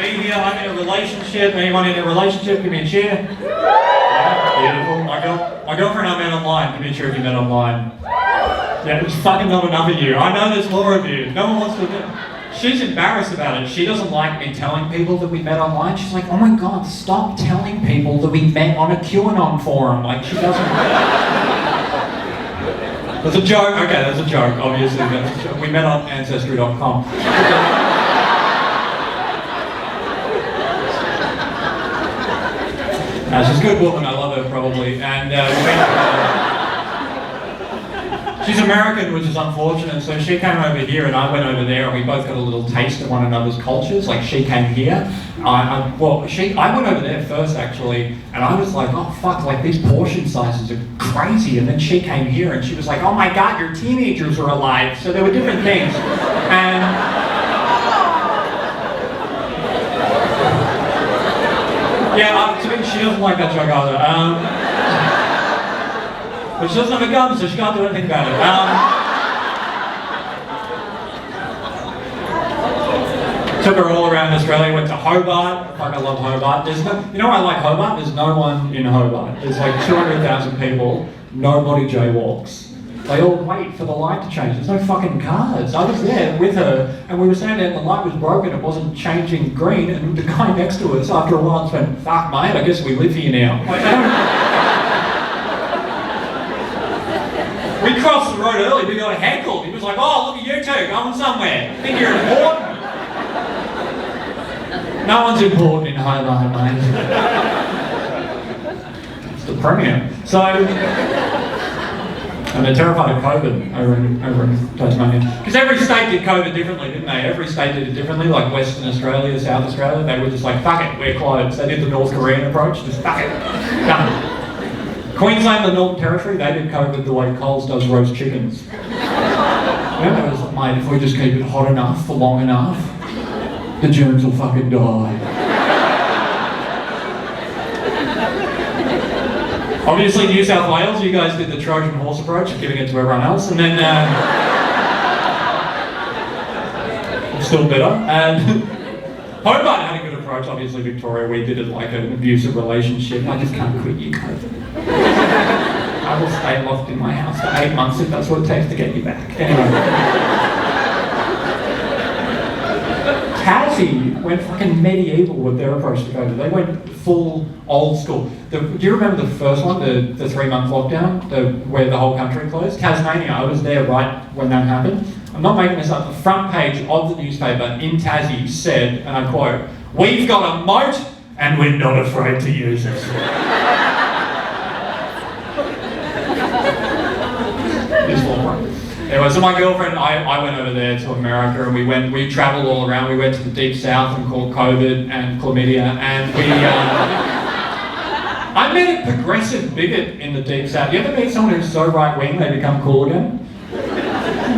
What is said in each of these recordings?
me here, I'm in a relationship. Anyone in a relationship, give me a cheer. Yeah, beautiful. My girlfriend I met online. Give me a cheer if you met online. Yeah, there's fucking not enough of you. I know there's more of you. No one wants to do. She's embarrassed about it. She doesn't like me telling people that we met online. She's like, oh my god, stop telling people that we met on a QAnon forum. Like, she doesn't... That's a joke. Okay, that's a joke, obviously. That's a joke. We met on Ancestry.com. She's a good woman. I love her, probably. And she's American, which is unfortunate, so she came over here and I went over there and we both got a little taste of one another's cultures. Like, she came here, I went over there first actually, and I was like, oh fuck, like these portion sizes are crazy, and then she came here and she was like, oh my god, your teenagers are alive. So there were different things. And yeah, to me, she doesn't like that joke either. But she doesn't have a gun, so she can't do anything about it. Took her all around Australia, went to Hobart. Fuck, I love Hobart. There's no, you know why I like Hobart? There's no one in Hobart. There's like 200,000 people, nobody jaywalks. They all wait for the light to change. There's no fucking cars. I was there with her, and we were standing there, and the light was broken, it wasn't changing green, and the guy next to us, after a while, went, fuck mate, I guess we live here now. Like, we crossed the road early, we got heckled. He was like, oh, look at you two, going somewhere. Think you're important? No one's important in Hobart, mate. It's the Premier. So, and they're terrified of COVID over in Tasmania. Because every state did COVID differently, didn't they? Every state did it differently, like Western Australia, South Australia. They were just like, fuck it, we're closed. They did the North Korean approach, just fuck it, done. Queensland, the Northern Territory, they did COVID the way Coles does roast chickens. Yeah, it was like, mate, if we just keep it hot enough for long enough, the germs will fucking die. Obviously, New South Wales, you guys did the Trojan horse approach of giving it to everyone else, and then still better. And Hobart had a good approach. Obviously, Victoria, we did it like an abusive relationship. I just can't quit you, COVID. I will stay locked in my house for 8 months if that's what it takes to get you back. Anyway. Tassie went fucking medieval with their approach to COVID. They went full old school. Do you remember the first one, the 3-month lockdown, where the whole country closed? Tasmania, I was there right when that happened. I'm not making this up. The front page of the newspaper in Tassie said, and I quote, "We've got a moat and we're not afraid to use it." Anyway, so my girlfriend, I went over there to America and we travelled all around. We went to the deep south and caught COVID and chlamydia, and I met a progressive bigot in the deep south. You ever meet someone who's so right-wing they become cool again?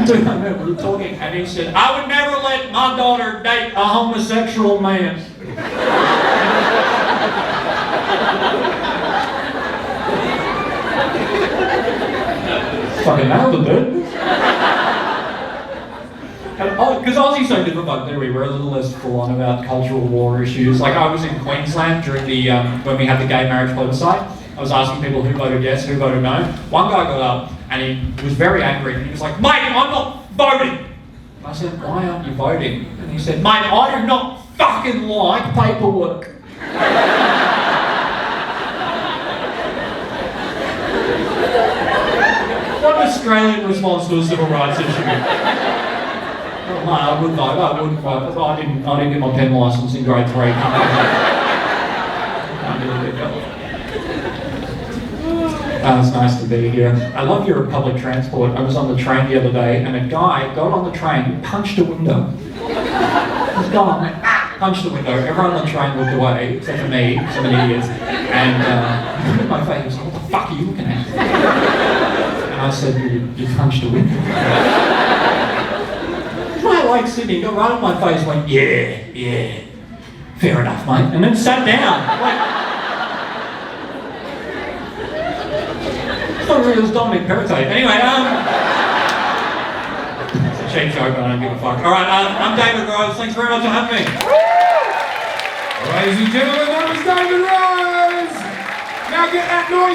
Dude, I remember we were talking and he said, I would never let my daughter date a homosexual man. Fucking nailed it, dude. Because Aussie's so different, like we were a little less full on about cultural war issues. Like I was in Queensland during the when we had the gay marriage plebiscite. I was asking people who voted yes, who voted no. One guy got up and he was very angry. And he was like, "Mate, I'm not voting." I said, "Why aren't you voting?" And he said, "Mate, I do not fucking like paperwork." What an Australian response to a civil rights issue. No, I wouldn't vote. I wouldn't vote. I didn't get my pen licence in grade 3. Can't do it. It's nice to be here. I love your public transport. I was on the train the other day and a guy got on the train, punched a window. He's gone, punched the window. Everyone on the train looked away, except for me, because I'm an idiot. And he looked at my face, he was like, "What the fuck are you looking at?" And I said, you punched a window. I like Sydney, he got right in my face, went, yeah, fair enough, mate. And then sat down. Like, I thought it was Dominic Perrottet. Anyway, it's a cheap joke, but I don't give a fuck. Alright, I'm David Groves. Thanks very much for having me. Ladies and gentlemen, that was David Rose! Now get that noise